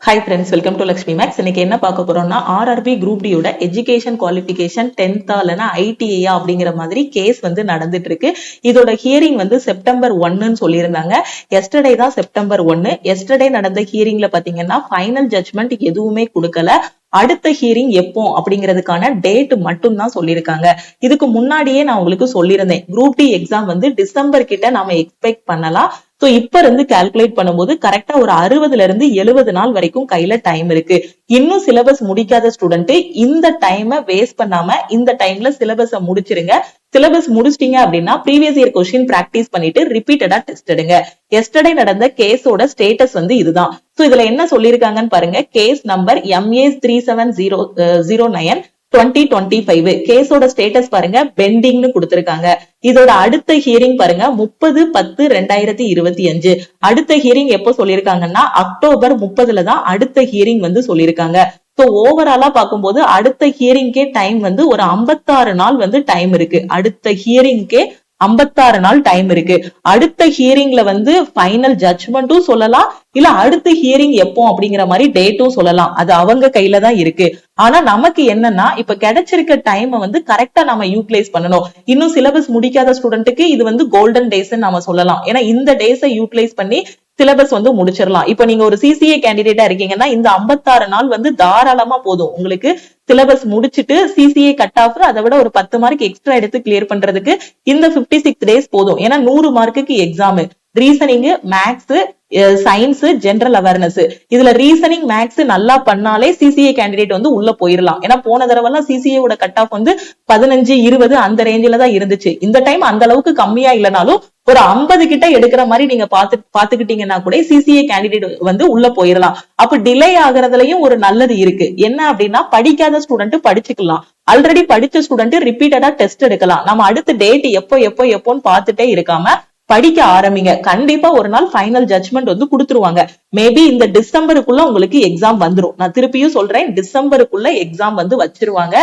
Hi friends, welcome to Lakshmi Maths. இன்னைக்கு என்ன பார்க்க போறோம்னா, ஆர்ஆர்பி குரூப் டியோட எஜுகேஷன் குவாலிஃபிகேஷன் 10th இல்லைன்னா ஐடிஐயா அப்படிங்கிற மாதிரி கேஸ் வந்து நடந்துட்டு இருக்கு. இதோட ஹியரிங் வந்து செப்டம்பர் 1ன்னு சொல்லியிருந்தாங்க. எஸ்டர்டே தான் செப்டம்பர் 1. எஸ்டர்டே நடந்த ஹியரிங்ல பாத்தீங்கன்னா ஃபைனல் ஜட்ஜ்மெண்ட் எதுவுமே கொடுக்கல. அடுத்த ஹியரிங் எப்போ அப்படிங்கிறதுக்கான டேட் மட்டும் தான் சொல்லியிருக்காங்க. இதுக்கு முன்னாடியே நான் உங்களுக்கு சொல்லியிருந்தேன், குரூப் டி எக்ஸாம் வந்து டிசம்பர் கிட்ட நாம எக்ஸ்பெக்ட் பண்ணலாம். சோ இப்ப இருந்து கால்குலேட் பண்ணும்போது கரெக்டா ஒரு 60ல இருந்து 70 நாள் வரைக்கும் கையில டைம் இருக்கு. இன்னும் சிலபஸ் முடிக்காத ஸ்டூடெண்ட் இந்த டைமை வேஸ்ட் பண்ணாம இந்த டைம்ல சிலபஸ முடிச்சிருங்க. சிலபஸ் முடிச்சிட்டீங்க அப்படின்னா ப்ரீவியஸ் இயர் கொஸ்டின் பிராக்டிஸ் பண்ணிட்டு ரிப்பீட்டடா டெஸ்ட் எடுங்க. எஸ்டர்டே நடந்த கேஸோட ஸ்டேட்டஸ் வந்து இதுதான். சோ இதுல என்ன சொல்லிருக்காங்கன்னு பாருங்க. கேஸ் நம்பர் MA 37009 2025 கேஸோட ஸ்டேட்டஸ் பாருங்க, பெண்டிங்னு கொடுத்திருக்காங்க. இதோட அடுத்த ஹியரிங் பாருங்க 30/10/2025. அடுத்த ஹியரிங் எப்போ சொல்லிருக்காங்கன்னா அக்டோபர் 30ல தான் அடுத்த ஹியரிங் வந்து சொல்லிருக்காங்க. சோ ஓவராலா பார்க்கும்போது அடுத்த ஹியரிங்கே டைம் வந்து ஒரு 56 நாள் வந்து டைம் இருக்கு. அடுத்த ஹியரிங்கே 56 நாள் டைம் இருக்கு. அடுத்த ஹியரிங்ல வந்து ஃபைனல் ஜட்ஜ்மெண்ட்டும் சொல்லலாம், இல்ல அடுத்த ஹியரிங் எப்போ அப்படிங்கிற மாதிரி டேட்டும் சொல்லலாம். அது அவங்க கையில தான் இருக்கு. ஆனா நமக்கு என்னன்னா, இப்ப கிடைச்சிருக்க டைம் வந்து கரெக்டா நம்ம யூட்டிலைஸ் பண்ணணும். இன்னும் சிலபஸ் முடிக்காத ஸ்டூடெண்ட்டுக்கு இது வந்து கோல்டன் டேஸ் நம்ம சொல்லலாம். ஏன்னா இந்த டேஸை யூட்டிலைஸ் பண்ணி சிலபஸ் வந்து முடிச்சிடலாம். இப்ப நீங்க ஒரு சிசிஏ கேண்டிடேட்டா இருக்கீங்கன்னா இந்த 56 நாள் வந்து தாராளமா போதும் உங்களுக்கு. சிலபஸ் முடிச்சிட்டு சிசிஏ கட் ஆஃப் அதை விட ஒரு 10 மார்க் எக்ஸ்ட்ரா எடுத்து கிளியர் பண்றதுக்கு இந்த 56 டேஸ் போதும். ஏன்னா 100 மார்க்குக்கு exam. Reasoning, maths, science, general awareness. இதுல ரீசனிங், மேக்ஸ் நல்லா பண்ணாலே சிசிஏ கேண்டிடேட் வந்து உள்ள போயிடலாம். ஏன்னா போன தடவை எல்லாம் சிசிஏ ஓட கட் ஆஃப் வந்து 15, 20 அந்த ரேஞ்சில தான் இருந்துச்சு. இந்த டைம் அந்த அளவுக்கு கம்மியா இல்லைனாலும் ஒரு 50 கிட்ட எடுக்கிற மாதிரி நீங்க பாத்துக்கிட்டீங்கன்னா கூட சிசிஏ கேண்டிடேட் வந்து உள்ள போயிடலாம். அப்ப டிலே ஆகுறதுலயும் ஒரு நல்லது இருக்கு. என்ன அப்படின்னா, படிக்காத ஸ்டூடெண்ட் படிச்சுக்கலாம். ஆல்ரெடி படிச்ச ஸ்டூடெண்ட் ரிப்பீட்டடா டெஸ்ட் எடுக்கலாம். நம்ம அடுத்த டேட் எப்போன்னு பாத்துட்டே இருக்காம படிக்க ஆரம்பிங்க. கண்டிப்பா ஒரு நாள் ஃபைனல் ஜட்ஜ்மெண்ட் வந்து கொடுத்துருவாங்க. மேபி இந்த டிசம்பருக்குள்ள உங்களுக்கு எக்ஸாம் வந்துரும். நான் திருப்பியும் சொல்றேன், டிசம்பருக்குள்ள எக்ஸாம் வந்து வச்சிருவாங்க.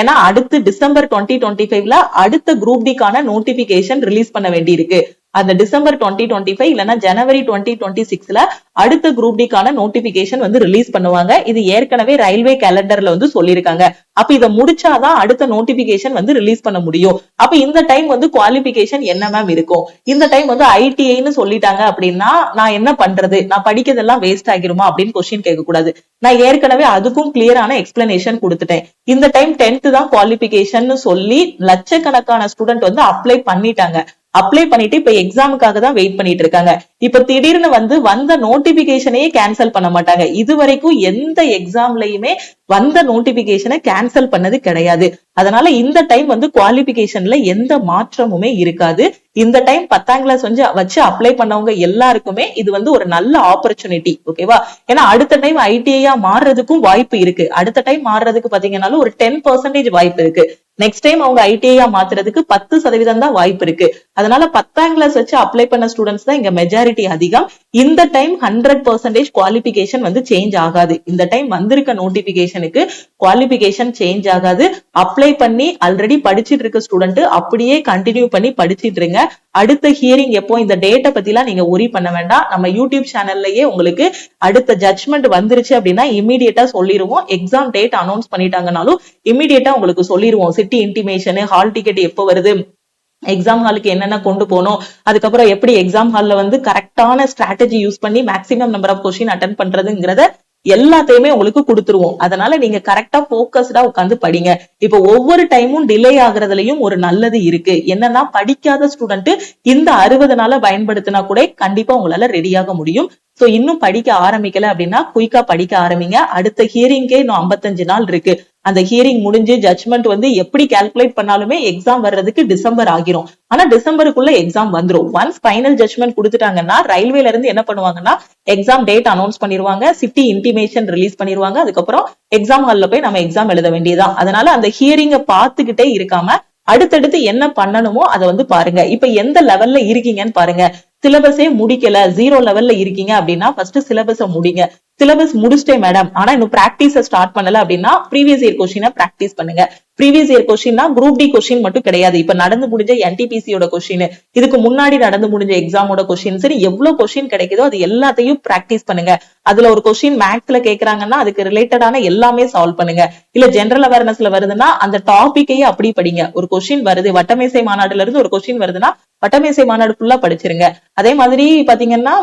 ஏன்னா அடுத்து டிசம்பர் 2025ல அடுத்த குரூப் டிக்கான நோட்டிபிகேஷன் ரிலீஸ் பண்ண வேண்டி இருக்கு. அந்த டிசம்பர் 2025 இல்லைன்னா ஜனவரி 2026ல அடுத்த குரூப் டிக்கான நோட்டிபிகேஷன் வந்து ரிலீஸ் பண்ணுவாங்க. இது ஏற்கனவே ரயில்வே கேலண்டர்ல வந்து சொல்லியிருக்காங்க. அப்ப இதை முடிச்சாதான் அடுத்த நோட்டிபிகேஷன் வந்து ரிலீஸ் பண்ண முடியும். அப்ப இந்த டைம் வந்து குவாலிபிகேஷன் என்ன மேம் இருக்கும்? இந்த டைம் வந்து ஐடிஐன்னு சொல்லிட்டாங்க அப்படின்னா நான் என்ன பண்றது? நான் படிக்கிறதெல்லாம் வேஸ்ட் ஆகிருமா அப்படின்னு கொஸ்டின் கேட்க கூடாது. நான் ஏற்கனவே அதுக்கும் கிளியரான எக்ஸ்பிளனேஷன் கொடுத்துட்டேன். இந்த டைம் 10th தான் குவாலிபிகேஷன் சொல்லி லட்சக்கணக்கான ஸ்டூடெண்ட் வந்து அப்ளை பண்ணிட்டாங்க. அப்ளை பண்ணிட்டு இப்ப எக்ஸாமுக்காக தான் வெயிட் பண்ணிட்டு இருக்காங்க. இப்ப திடீர்னு வந்து வந்த நோட்டிபிகேஷனையே கேன்சல் பண்ண மாட்டாங்க. இது வரைக்கும் எந்த எக்ஸாம்லயுமே வந்த நோட்டிபிகேஷனை கேன்சல் பண்ணது கிடையாது. அதனால இந்த டைம் வந்து குவாலிபிகேஷன்ல எந்த மாற்றமுமே இருக்காது. இந்த டைம் 10ஆம் கிளாஸ் வச்சு அப்ளை பண்ணவங்க எல்லாருக்குமே இது வந்து ஒரு நல்ல ஆப்பர்ச்சுனிட்டி. ஓகேவா? ஏன்னா அடுத்த டைம் ஐடிஐயா மாறுறதுக்கும் வாய்ப்பு இருக்கு. அடுத்த டைம் மாறுறதுக்கு பாத்தீங்கன்னாலும் ஒரு 10% வாய்ப்பு இருக்கு. நெக்ஸ்ட் டைம் அவங்க ஐடிஐயா மாத்துறதுக்கு 10% தான் வாய்ப்பு இருக்கு. அதனால 10ஆம் கிளாஸ் வச்சு அப்ளை பண்ண ஸ்டூடெண்ட்ஸ் தான் இங்க மெஜாரிட்டி அதிகம். இந்த டைம் 100% குவாலிபிகேஷன் வந்து சேஞ்ச் ஆகாது. இந்த டைம் வந்திருக்க நோட்டிபிகேஷனுக்கு குவாலிபிகேஷன் சேஞ்ச் ஆகாது. அப்ளை பண்ணி ஆல்ரெடி படிச்சிட்டு இருக்க ஸ்டூடெண்ட் அப்படியே கண்டினியூ பண்ணி படிச்சிட்டு இருங்க. அடுத்த ஹியரிங் எப்போ, இந்த டேட்டை பத்தி எல்லாம் நீங்க ஒரி பண்ண வேண்டாம். நம்ம யூடியூப் சேனல்லயே உங்களுக்கு அடுத்த ஜட்ஜ்மெண்ட் வந்துருச்சு அப்படின்னா இமீடியட்டா சொல்லிருவோம். எக்ஸாம் டேட் அனௌன்ஸ் பண்ணிட்டாங்கனாலும் இமீடியட்டா உங்களுக்கு சொல்லிருவோம். சிட்டி இன்டிமேஷன், ஹால் டிக்கெட் எப்போ வருது, எக்ஸாம் ஹாலுக்கு என்னென்ன கொண்டு போகணும், அதுக்கப்புறம் எப்படி எக்ஸாம் ஹால்ல வந்து கரெக்டான ஸ்ட்ராட்டஜி யூஸ் பண்ணி maximum number of question attend பண்றதுங்கிறத எல்லாத்தையுமே உங்களுக்கு கொடுத்துருவோம். அதனால நீங்க கரெக்டா போக்கஸ்டா உட்காந்து படிங்க. இப்ப ஒவ்வொரு டைமும் டிலே ஆகுறதுலயும் ஒரு நல்லது இருக்கு. என்னன்னா, படிக்காத ஸ்டூடெண்ட் இந்த 60 நாளை பயன்படுத்தினா கூட கண்டிப்பா உங்களால ரெடியாக முடியும். சோ இன்னும் படிக்க ஆரம்பிக்கல அப்படின்னா குயிக்கா படிக்க ஆரம்பிங்க. அடுத்த ஹியரிங்கே இன்னும் 55 நாள் இருக்கு. அந்த ஹியரிங் முடிஞ்சு ஜட்ஜ்மெண்ட் வந்து எப்படி கால்குலேட் பண்ணாலுமே எக்ஸாம் வர்றதுக்கு டிசம்பர் ஆகிரும். ஆனா டிசம்பருக்குள்ள எக்ஸாம் வந்துரும். ஒன்ஸ் ஃபைனல் ஜட்ஜ்மெண்ட் கொடுத்துட்டாங்கன்னா ரயில்வேல இருந்து என்ன பண்ணுவாங்கன்னா எக்ஸாம் டேட் அனௌன்ஸ் பண்ணிருவாங்க, சிட்டி இன்டிமேஷன் ரிலீஸ் பண்ணிருவாங்க. அதுக்கப்புறம் எக்ஸாம் ஹால்ல போய் நம்ம எக்ஸாம் எழுத வேண்டியதுதான். அதனால அந்த ஹியரிங்க பாத்துக்கிட்டே இருக்காம அடுத்தடுத்து என்ன பண்ணணுமோ அதை வந்து பாருங்க. இப்ப எந்த லெவல்ல இருக்கீங்கன்னு பாருங்க. சிலபஸே முடிக்கல, 0 லெவல்ல இருக்கீங்க அப்படின்னா ஃபர்ஸ்ட் சிலபஸ முடிங்க. சிலபஸ் முடிச்சிட்டேன் மேடம், ஆனா இன்னும் பிராக்டிஸ ஸ்டார்ட் பண்ணல அப்படின்னா ப்ரீவியஸ் இயர் கொஸ்டினை பிராக்டிஸ் பண்ணுங்க. ப்ரீவியஸ் இயர் கொஸ்டின்னா குரூப் டி கொஸ்டின் மட்டும் கிடையாது, இப்ப நடந்து முடிஞ்ச என்டிபிசியோட கொஸ்டின், இதுக்கு முன்னாடி நடந்து முடிஞ்ச எக்ஸாமோட கொஸ்டின், சரி எவ்வளவு கொஸ்டின் கிடைக்குதோ அது எல்லாத்தையும் பிராக்டிஸ் பண்ணுங்க. அதுல ஒரு கொஸ்டின் மேக்ஸ்ல கேக்குறாங்கன்னா அதுக்கு ரிலேட்டடான எல்லாமே சால்வ் பண்ணுங்க. இல்ல ஜெனரல் அவேர்னஸ்ல வருதுன்னா அந்த டாபிக்கையே அப்படி படிங்க. ஒரு கொஸ்டின் வருது வட்டமேசை மாநாடுல இருந்து ஒரு கொஸ்டின் வருதுன்னா வட்டமேசை மாநாடு ஃபுல்லா படிச்சிருங்க. அதே மாதிரி பாத்தீங்கன்னா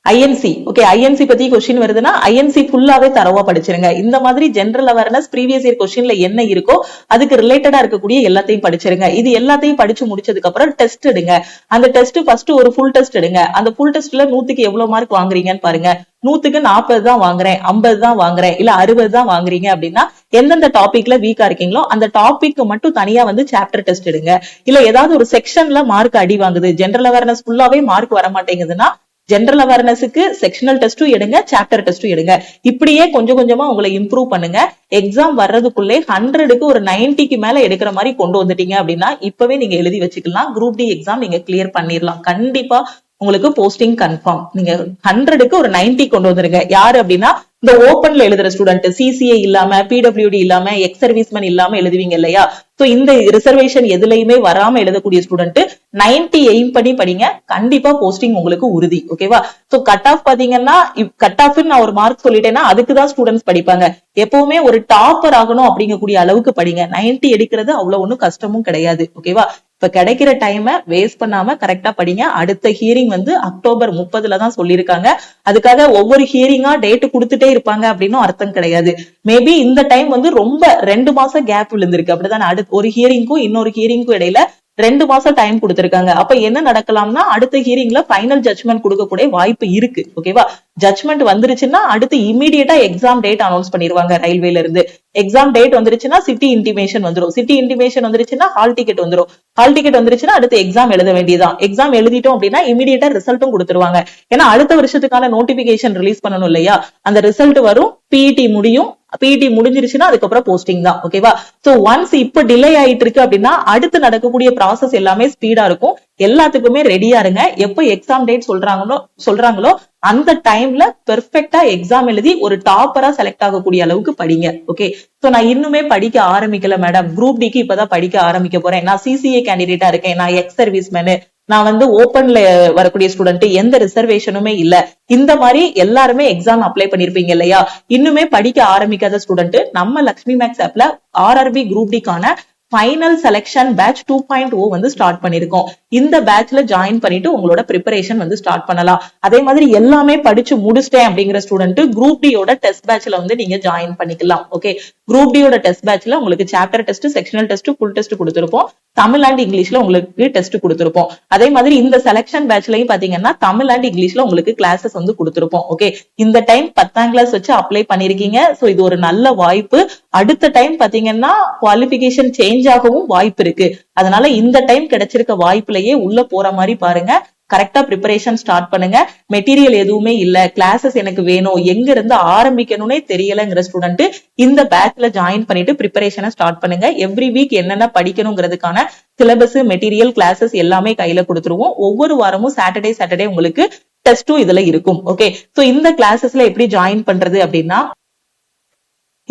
ஐஎன்சி, ஓகே, ஐஎன்சி பத்தி கொஸ்டின் வருதுன்னா ஐஎன்சி ஃபுல்லாவே தரவா படிச்சிருங்க. இந்த மாதிரி ஜெனரல் அவேர்னஸ் ப்ரீவியஸ் இயர் கொஸ்டின்ல என்ன இருக்கோ அதுக்கு ரிலேட்டடா இருக்கக்கூடிய எல்லாத்தையும் படிச்சிருங்க. இது எல்லாத்தையும் படிச்சு முடிச்சதுக்கு அப்புறம் டெஸ்ட் எடுங்க. அந்த டெஸ்ட் ஃபர்ஸ்ட் ஒரு ஃபுல் டெஸ்ட் எடுங்க. அந்த ஃபுல் டெஸ்ட்ல 100க்கு எவ்வளவு மார்க் வாங்குறீங்கன்னு பாருங்க. 100க்கு 40 தான் வாங்குறேன், 50 தான் வாங்குறேன், இல்ல 60 தான் வாங்குறீங்க அப்படின்னா எந்தெந்த டாபிக்ல வீக்கா இருக்கீங்களோ அந்த டாபிக் மட்டும் தனியா வந்து சாப்டர் டெஸ்ட் எடுங்க. இல்ல ஏதாவது ஒரு செக்ஷன்ல மார்க் அடி வாங்குது, ஜெனரல் அவேர்னஸ் ஃபுல்லாவே மார்க் வர மாட்டேங்குதுன்னா ஜெனரல் அவேர்னஸுக்கு செக்ஷனல் டெஸ்டும் எடுங்க, சாப்டர் டெஸ்டும் எடுங்க. இப்படியே கொஞ்சம் கொஞ்சமா உங்களை இம்ப்ரூவ் பண்ணுங்க. எக்ஸாம் வர்றதுக்குள்ளே 100க்கு ஒரு 90க்கு மேல எடுக்கிற மாதிரி கொண்டு வந்துட்டீங்க அப்படின்னா இப்பவே நீங்க எழுதி வச்சுக்கலாம். குரூப் டி எக்ஸாம் நீங்க கிளியர் பண்ணிடலாம். கண்டிப்பா உங்களுக்கு போஸ்டிங் கன்ஃபார்ம். நீங்க 100க்கு ஒரு 90 கொண்டு வந்துருங்க. யாரு அப்படின்னா இந்த ஓபன்ல எழுதுற ஸ்டூடெண்ட், சிசிஏ இல்லாம பிடபிள்யூடி இல்லாம எக்ஸ் சர்வீஸ்மேன் இல்லாம எழுதுவீங்க இல்லையா, சோ இந்த ரிசர்வேஷன் எதுலயுமே வராம எழுதக்கூடிய ஸ்டூடெண்ட் 90 எய்ம் பண்ணி படிங்க. கண்டிப்பா போஸ்டிங் உங்களுக்கு உறுதி. ஓகேவா? சோ கட் ஆஃப் பாத்தீங்கன்னா கட் ஆஃப் நான் ஒரு மார்க் சொல்லிட்டேன்னா அதுக்குதான் ஸ்டூடெண்ட்ஸ் படிப்பாங்க. எப்பவுமே ஒரு டாப்பர் ஆகணும் அப்படிங்கக்கூடிய அளவுக்கு படிங்க. 90 எடுக்கிறது அவ்வளவு ஒன்றும் கஷ்டமும் கிடையாது. ஓகேவா? இப்ப கிடைக்கிற டைமை வேஸ்ட் பண்ணாம கரெக்டா படிங்க. அடுத்த ஹியரிங் வந்து அக்டோபர் 30ல தான் சொல்லியிருக்காங்க. அதுக்காக ஒவ்வொரு ஹியரிங்கா டேட் கொடுத்துட்டே இருப்பாங்க அப்படின்னு அர்த்தம் கிடையாது. மேபி இந்த டைம் வந்து ரொம்ப 2 மாசம் கேப் விழுந்திருக்கு, அப்படிதான். அடுத்த ஒரு ஹியரிங்கும் இன்னொரு ஹியரிங்கும் இடையில 2 மாசம் டைம் கொடுத்திருக்காங்க. அப்ப என்ன நடக்கலாம்னா அடுத்த ஹியரிங்ல ஃபைனல் ஜட்ஜ்மெண்ட் கொடுக்கக்கூடிய வாய்ப்பு இருக்கு. ஓகேவா? ஜட்ஜ்மெண்ட் வந்துருச்சுன்னா அடுத்து இமீடியட்டா எக்ஸாம் டேட் அனௌன்ஸ் பண்ணிடுவாங்க ரயில்வேல இருந்து. எக்ஸாம் டேட் வந்துருச்சுன்னா சிட்டி இன்டிமேஷன் வந்துரும். சிட்டி இன்டிமேஷன் வந்துருச்சுன்னா ஹால் டிக்கெட் வந்துரும். ஹால் டிக்கெட் வந்துருச்சுன்னா அடுத்து எக்ஸாம் எழுத வேண்டியதான். எக்ஸாம் எழுதிட்டோம் அப்படின்னா இமீடியட்டா ரிசல்ட்டும் கொடுத்துருவாங்க. ஏன்னா அடுத்த வருஷத்துக்கான நோட்டிபிகேஷன் ரிலீஸ் பண்ணணும் இல்லையா, அந்த ரிசல்ட் வரும், பிஇடி முடியும். பிஇடி முடிஞ்சிருச்சுன்னா அதுக்கப்புறம் போஸ்டிங் தான். ஓகேவா? சோ ஒன்ஸ் இப்ப டிலே ஆயிட்டு இருக்கு அப்படின்னா அடுத்து நடக்கக்கூடிய ப்ராசஸ் எல்லாமே ஸ்பீடா இருக்கும். எல்லாத்துக்குமே ரெடியா இருங்க. எப்ப எக்ஸாம் டேட் சொல்றாங்களோ அந்த டைம்ல பெர்ஃபெக்ட்டா எக்ஸாம் எழுதி ஒரு டாப்பரா செலக்ட் ஆகக்கூடிய அளவுக்கு படிங்க. ஓகே? சோ நான் இன்னுமே படிக்க ஆரம்பிக்கல மேடம், குரூப் டிக்கு இப்பதான் படிக்க ஆரம்பிக்க போறேன், நான் சிசிஏ கேண்டிடேட்டா இருக்கேன், நான் எக்ஸ் சர்வீஸ்மேன், நான் வந்து ஓபன்ல வரக்கூடிய ஸ்டூடெண்ட், எந்த ரிசர்வேஷனுமே இல்ல, இந்த மாதிரி எல்லாருமே எக்ஸாம் அப்ளை பண்ணிருப்பீங்க இல்லையா, இன்னுமே படிக்க ஆரம்பிக்காத ஸ்டூடெண்ட் நம்ம லக்ஷ்மி மேக்ஸ் ஆப்ல ஆர்ஆர்பி குரூப் டிக்கான ஃபைனல் செலக்ஷன் பேட்ச் 2.0 வந்து ஸ்டார்ட் பண்ணிருக்கோம். இந்த பேட்ச்ல ஜாயின் பண்ணிட்டு உங்களோட ப்ரிப்பரேஷன் வந்து ஸ்டார்ட் பண்ணலாம். அதே மாதிரி எல்லாமே படிச்சு முடிச்சிட்டேன் அப்படிங்கிற ஸ்டூடெண்ட் குரூப் டியோட டெஸ்ட் பேட்ச்ல வந்து நீங்க ஜாயின் பண்ணிக்கலாம். ஓகே? குரூப் டியோட டெஸ்ட் பேட்ச்ல உங்களுக்கு chapter test, sectional test, full test கொடுத்திருப்போம். தமிழ் அண்ட் இங்கிலீஷ்ல உங்களுக்கு டெஸ்ட் கொடுத்திருப்போம். அதே மாதிரி இந்த செலக்ஷன் பேட்ச்லயும் பாத்தீங்கன்னா தமிழ் அண்ட் இங்கிலீஷ்ல உங்களுக்கு கிளாஸஸ் வந்து கொடுத்திருப்போம். ஓகே? இந்த டைம் 10ஆம் கிளாஸ் வச்சு அப்ளை பண்ணிருக்கீங்க. சோ இது ஒரு நல்ல வாய்ப்பு. அடுத்த டைம் பாத்தீங்கன்னா குவாலிஃபிகேஷன் சேஞ்ச் ஆகவும் வாய்ப்பு இருக்கு. அதனால இந்த டைம் கிடைச்சிருக்க வாய்ப்புலயே உள்ள போற மாதிரி பாருங்க. கரெக்டா ப்ரிப்பரேஷன் ஸ்டார்ட் பண்ணுங்க. மெட்டீரியல் எதுவுமே இல்ல, கிளாஸஸ் எனக்கு வேணும், எங்க இருந்து ஆரம்பிக்கணும்னே தெரியலங்கிற ஸ்டூடெண்ட் இந்த பேட்ச்ல ஜாயின் பண்ணிட்டு ப்ரிப்பரேஷனை ஸ்டார்ட் பண்ணுங்க. எவ்ரி வீக் என்னென்ன படிக்கணுங்கிறதுக்கான சிலபஸ், மெட்டீரியல், கிளாஸஸ் எல்லாமே கையில கொடுத்துருவோம். ஒவ்வொரு வாரமும் சாட்டர்டே உங்களுக்கு டெஸ்டும் இதுல இருக்கும். ஓகே? சோ இந்த கிளாஸஸ்ல எப்படி ஜாயின் பண்றது அப்படின்னா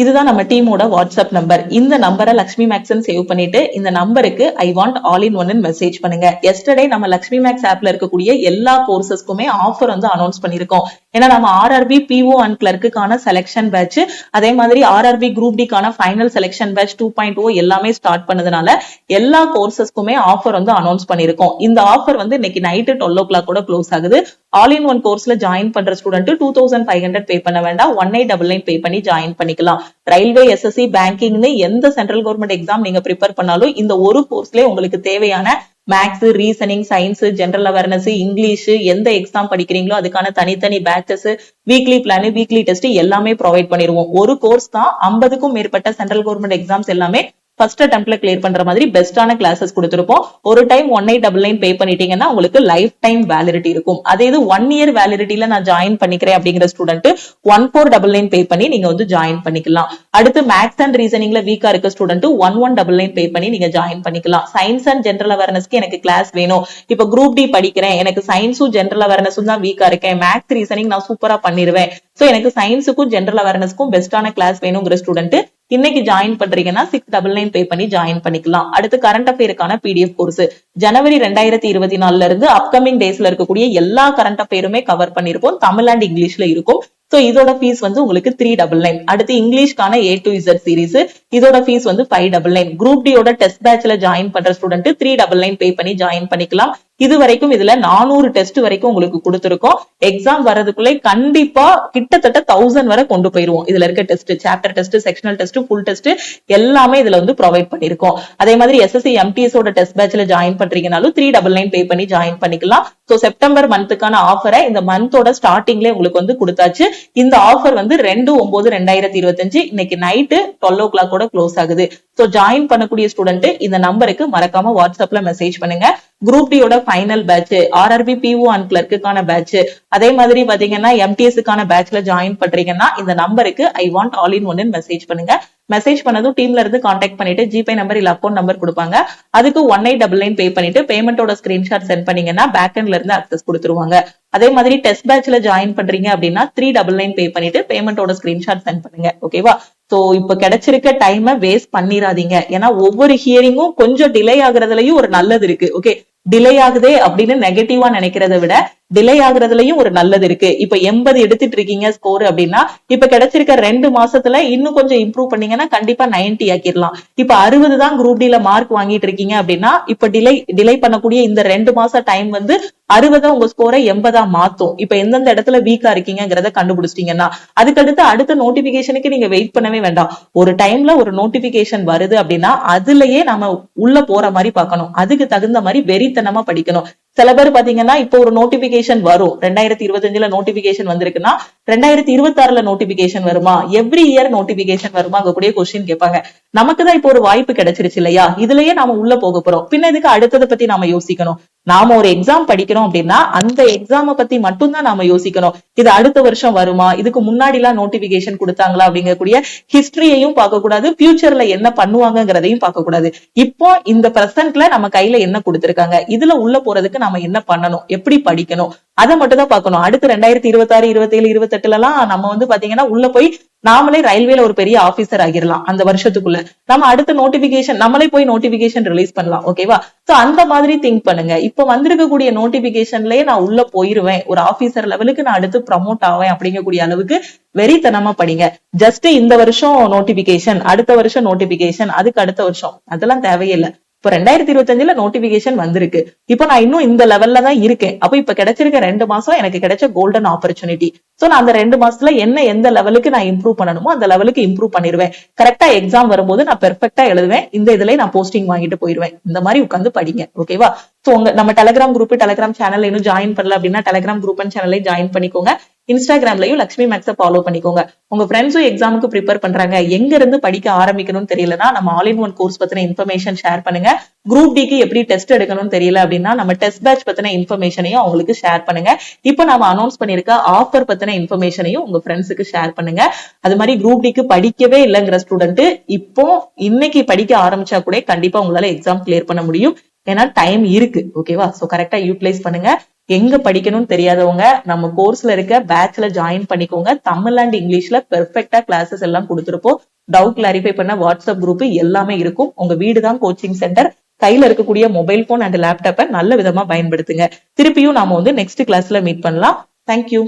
இதுதான் நம்ம டீமோட வாட்ஸ்அப் நம்பர். இந்த நம்பரை லக்ஷ்மி மேக்ஸ் சேவ் பண்ணிட்டு இந்த நம்பருக்கு I want all in one message பண்ணுங்க. எஸ்டர்டே நம்ம லக்ஷ்மி மேக்ஸ் ஆப்ல இருக்கக்கூடிய எல்லா கோர்சஸ்க்குமே ஆஃபர் வந்து அனௌன்ஸ் பண்ணிருக்கோம். ஏன்னா நம்ம ஆர்ஆர்பி பிஓ அண்ட் கிளர்க்குக்கான செலக்ஷன் பேட்ச், அதே மாதிரி ஆர்ஆர்பி குரூப் டிக்கான ஃபைனல் செலக்ஷன் பேட்ச் 2.0 எல்லாமே ஸ்டார்ட் பண்ணதுனால எல்லா கோர்சஸ்க்குமே ஆஃபர் வந்து அனௌன்ஸ் பண்ணிருக்கோம். இந்த ஆஃபர் வந்து இன்னைக்கு நைட்டு 12 o'clock கூட க்ளோஸ் ஆகுது. ஆல் இன் ஒன் கோர்ஸ்ல ஜாயின் பண்ற ஸ்டூடெண்ட் 2500 பே பண்ண வேண்டாம், 1899 பே பண்ணி ஜாயின் பண்ணிக்கலாம். ரயில்வே, எஸ்எஸ்சி, பேங்கிங்னு எந்த சென்ட்ரல் கவர்மெண்ட் எக்ஸாம் நீங்க ப்ரிப்பேர் பண்ணாலும் இந்த ஒரு கோர்ஸ்லயே உங்களுக்கு தேவையான maths, reasoning, science, general awareness, English, எந்த எக்ஸாம் படிக்கிறீங்களோ அதுக்கான தனித்தனி batches, weekly plan, weekly test எல்லாமே ப்ரொவைட் பண்ணிடுவோம். ஒரு கோர்ஸ் தான் 50க்கும் மேற்பட்ட சென்ட்ரல் கவர்மெண்ட் எக்ஸாம்ஸ் எல்லாமே ஃபர்ஸ்ட் அட்டெம்ப்ட்ல கிளியர் பண்ற மாதிரி பெஸ்டான கிளாஸஸ் கொடுத்திருப்போம். ஒரு டைம் 1899 பே பண்ணிட்டீங்கன்னா உங்களுக்கு லைஃப் டைம் வேலிடிட்டி இருக்கும். அதே இது 1 இயர் வேலிடிட்டில நான் ஜாயின் பண்ணிக்கிறேன் அப்படிங்கிற ஸ்டூடெண்ட் 1499 பே பண்ணி நீங்க வந்து ஜாயின் பண்ணிக்கலாம். அடுத்து மேத்ஸ் அண்ட் ரீசனிங்ல வீக்கா இருக்க ஸ்டூடெண்ட் 1199 பே பண்ணி நீங்க ஜாயின் பண்ணிக்கலாம். சயின்ஸ் அண்ட் ஜெனரல் அவேர்னஸ்க்கு எனக்கு கிளாஸ் வேணும், இப்ப குரூப் டி படிக்கிறேன், எனக்கு சயின்ஸும் ஜெனரல் அவேர்னஸும் தான் வீக்கா இருக்கேன், மேத்ஸ் ரீசனிங் நான் சூப்பரா பண்ணிடுவேன், சோ எனக்கு சயின்ஸுக்கும் ஜெனரல் அவேர்னஸ்க்கும் பெஸ்டான கிளாஸ் வேணுங்கிற ஸ்டூடெண்ட் இன்னைக்கு ஜாயின் பண்றீங்கன்னா 699 பே பண்ணி ஜாயின் பண்ணிக்கலாம். அடுத்து கரண்ட் அஃபேருக்கான PDF கோர்ஸ் ஜனவரி 2024 இருந்து அப்கமிங் டேஸ்ல இருக்கக்கூடிய எல்லா கரண்ட் அஃபேருமே கவர் பண்ணிருப்போம். தமிழ் அண்ட் இங்கிலீஷ்ல இருக்கும். சோ இதோட ஃபீஸ் வந்து உங்களுக்கு 399. அடுத்து இங்கிலீஷ்கான A to Z சீரிஸ் இதோட ஃபீஸ் வந்து 599. குரூப் டி யோட டெஸ்ட் பேட்ச்ல ஜாயின் பண்ற ஸ்டூடெண்ட் 399 பே பண்ணி ஜாயின் பண்ணிக்கலாம். இது வரைக்கும் இதுல 400 டெஸ்ட் வரைக்கும் உங்களுக்கு கொடுத்திருக்கோம். எக்ஸாம் வரதுக்குள்ளே கண்டிப்பா கிட்டத்தட்ட 1000 வரை கொண்டு போயிருவோம். இதுல இருக்க test, chapter test, sectional test, full test எல்லாமே இதுல வந்து ப்ரொவைட் பண்ணிருக்கோம். அதே மாதிரி SSC MTS ஓட டெஸ்ட் பேட்ச்ல ஜாயின் பண்றீங்கனாலும் 399 பே பண்ணி ஜாயின் பண்ணிக்கலாம். சோ செப்டம்பர் மந்த்துக்கான ஆஃபரை இந்த மந்தோட ஸ்டார்டிங்ல உங்களுக்கு வந்து கொடுத்தாச்சு. இந்த ஆஃபர் வந்து 2/9/2025 இன்னைக்கு நைட்டு 12 o'clock கூட க்ளோஸ் ஆகுது. சோ ஜாயின் பண்ணக்கூடிய ஸ்டூடெண்ட் இந்த நம்பருக்கு மறக்காம வாட்ஸ்அப்ல மெசேஜ் பண்ணுங்க. குரூப் டி யோட final batch, RRB PO and கிளர்க்குக்கான பேட்ச், அதே மாதிரி பாத்தீங்கன்னா MTS க்கான பேட்ச்ல ஜாயின் பண்றீங்கன்னா இந்த நம்பருக்கு ஐ வாண்ட் ஆல் இன் ஒன்னு மெசேஜ் பண்ணுங்க. மெசேஜ் பண்ணதும் டீம்ல இருந்து கான்டாக்ட் பண்ணிட்டு ஜிபே நம்பர் இல்ல அக்கௌண்ட் நம்பர் கொடுப்பாங்க. அதுக்கு 1899 பே பண்ணிட்டு பேமெண்டோட ஸ்கிரீன்ஷாட் சென்ட் பண்ணீங்கன்னா பேக் எண்ட்ல இருந்து அக்சஸ் கொடுத்துருவாங்க. அதே மாதிரி டெஸ்ட் பேட்ச்ல ஜாயின் பண்றீங்க அப்படின்னா 399 பே பண்ணிட்டு பேமெண்டோட ஸ்கிரீன்ஷாட் சென்ட் பண்ணுங்க. ஓகேவா? சோ இப்ப கிடைச்சிருக்க டைமை வேஸ்ட் பண்ணிராதீங்க. ஏன்னா ஒவ்வொரு ஹியரிங்கும் கொஞ்சம் டிலே ஆகுறதுலயும் ஒரு நல்லது இருக்கு. ஓகே, டிலே ஆகுதே அப்படின்னு நெகட்டிவா நினைக்கிறத விட டிலே ஆகுறதுலயும் ஒரு நல்லது இருக்கு. இப்ப 80 எடுத்துட்டு இருக்கீங்க ஸ்கோர் அப்படின்னா இப்ப கிடைச்சிருக்க 2 மாசத்துல இன்னும் கொஞ்சம் இம்ப்ரூவ் பண்ணீங்கன்னா கண்டிப்பா 90 ஆக்கிடலாம். இப்ப 60 தான் குரூப் டில மார்க் வாங்கிட்டு இருக்கீங்க அப்படின்னா இப்ப டிலே பண்ணக்கூடிய இந்த 2 மாச டைம் வந்து 60 உங்க ஸ்கோரை 80 மாத்தும். இப்ப எந்தெந்த இடத்துல வீக்கா இருக்கீங்கிறத கண்டுபிடிச்சிட்டீங்கன்னா அதுக்கடுத்து அடுத்த நோட்டிபிகேஷனுக்கு நீங்க வெயிட் பண்ணவே வேண்டாம். ஒரு டைம்ல ஒரு நோட்டிபிகேஷன் வருது அப்படின்னா அதுலயே நம்ம உள்ள போற மாதிரி பார்க்கணும். அதுக்கு தகுந்த மாதிரி வெறித்தனமா படிக்கணும். சில பேர் பாத்தீங்கன்னா இப்போ ஒரு நோட்டிபிகேஷன் வரும், 2025ல நோட்டிபிகேஷன் வந்திருக்குன்னா 2026ல நோட்டிபிகேஷன் வருமா, எவ்ரி இயர் நோட்டிபிகேஷன் வருமா கூடிய கொஸ்டின் கேட்பாங்க. நமக்குதான் இப்போ ஒரு வாய்ப்பு கிடைச்சிருச்சு இல்லையா, இதுலயே நாம உள்ள போக போறோம். பின்ன இதுக்கு அடுத்ததை பத்தி நாம யோசிக்கணும். நாம ஒரு எக்ஸாம் படிக்கிறோம் அப்படின்னா அந்த எக்ஸாம பத்தி மட்டும் தான் நாம யோசிக்கணும். இது அடுத்த வருஷம் வருமா, இதுக்கு முன்னாடி எல்லாம் நோட்டிபிகேஷன் கொடுத்தாங்களா அப்படிங்கக்கூடிய ஹிஸ்டரியையும் பார்க்க கூடாது, ஃபியூச்சர்ல என்ன பண்ணுவாங்கிறதையும் பார்க்க கூடாது. இப்போ இந்த பிரசன்ட்ல நம்ம கையில என்ன கொடுத்திருக்காங்க, இதுல உள்ள போறதுக்கு நாம என்ன பண்ணணும், எப்படி படிக்கணும், அதை மட்டும் தான் பார்க்கணும். அடுத்து 2026, 27, 28 எல்லாம் நம்ம வந்து பாத்தீங்கன்னா உள்ள போய் நாமளே ரயில்வேல ஒரு பெரிய ஆபீசர் ஆகிரலாம். அந்த வருஷத்துக்குள்ள நம்ம அடுத்த நோட்டிபிகேஷன் நம்மளே போய் நோட்டிபிகேஷன் ரிலீஸ் பண்ணலாம். ஓகேவா? சோ அந்த மாதிரி திங்க் பண்ணுங்க. இப்ப வந்திருக்கக்கூடிய நோட்டிபிகேஷன்லயே நான் உள்ள போயிருவேன், ஒரு ஆபீசர் லெவலுக்கு நான் அடுத்து ப்ரமோட் ஆவேன் அப்படிங்கக்கூடிய அளவுக்கு வெறித்தனமா படிங்க. ஜஸ்ட் இந்த வருஷம் நோட்டிபிகேஷன், அடுத்த வருஷம் நோட்டிபிகேஷன், அதுக்கு அடுத்த வருஷம், அதெல்லாம் தேவையில்லை. இப்போ 2025ல நோட்டிபிகேஷன் வந்திருக்கு. இப்போ நான் இன்னும் இந்த லெவல்ல தான் இருக்கேன். அப்ப இப்ப கிடைச்சிருக்க 2 மாசம் எனக்கு கிடைச்ச கோல்டன் ஆப்பர்ச்சுனிட்டி. சோ நான் அந்த 2 மாசத்துல என்ன எந்த லெவலுக்கு நான் இம்ப்ரூவ் பண்ணணுமோ அந்த லெவலுக்கு இம்ப்ரூவ் பண்ணிடுவேன். கரெக்டா எக்ஸாம் வரும்போது நான் பெர்ஃபெக்ட்டா எழுதுவேன். இந்த இதுல நான் போஸ்டிங் வாங்கிட்டு போயிருவேன். இந்த மாதிரி உட்காந்து படிங்க. ஓகேவா? சோ நம்ம டெலிகிராம் குரூப், டெலிகிராம் சேனல் இன்னும் ஜாயின் பண்ணல அப்படின்னா டெலிகிராம் குரூப் அண்ட் சேனல்லையும் ஜாயின் பண்ணிக்கோங்க. இன்ஸ்டாகிராம்லயும் லக்ஷ்மி மேக்ஸ ஃபாலோ பண்ணிக்கோங்க. உங்க ஃப்ரெண்ட்ஸும் எக்ஸாமுக்கு ப்ரிப்பேர் பண்றாங்க, எங்க இருந்து படிக்க ஆரம்பிக்கணும்னு தெரியலன்னா நம்ம ஆல் இன் ஒன் கோர்ஸ் பத்தின இன்ஃபர்மேஷன் ஷேர் பண்ணுங்க. குரூப் டிக்கு எப்படி டெஸ்ட் எடுக்கணும்னு தெரியல அப்படின்னா நம்ம டெஸ்ட் பேட்ச் பத்தின இன்ஃபர்மேஷனையும் அவங்களுக்கு ஷேர் பண்ணுங்க. இப்போ நாம அனௌன்ஸ் பண்ணிருக்க ஆஃபர் பத்தின இன்ஃபர்மேஷனையும் உங்க ஃப்ரெண்ட்ஸுக்கு ஷேர் பண்ணுங்க. அது மாதிரி குரூப் டிக்கு படிக்கவே இல்லைங்கிற ஸ்டூடெண்ட் இப்போ இன்னைக்கு படிக்க ஆரம்பிச்சா கூட கண்டிப்பா உங்களால எக்ஸாம் கிளியர் பண்ண முடியும். ஏன்னா டைம் இருக்கு. ஓகேவா? சோ கரெக்டா யூட்டிலைஸ் பண்ணுங்க. எங்க படிக்கணும்னு தெரியாதவங்க நம்ம கோர்ஸ்ல இருக்க பேட்ச்ல ஜாயின் பண்ணிக்கோங்க. தமிழ் அண்ட் இங்கிலீஷ்ல பெர்ஃபெக்ட்டா கிளாஸஸ் எல்லாம் கொடுத்திருப்போம். டவுட் கிளாரிஃபை பண்ண வாட்ஸ்அப் குரூப் எல்லாமே இருக்கும். உங்க வீடு தான் கோச்சிங் சென்டர். கையில இருக்கக்கூடிய மொபைல் போன் அண்ட் லேப்டாப்பை நல்ல விதமா பயன்படுத்துங்க. திருப்பியும் நாம வந்து நெக்ஸ்ட் கிளாஸ்ல மீட் பண்ணலாம். தேங்க்யூ.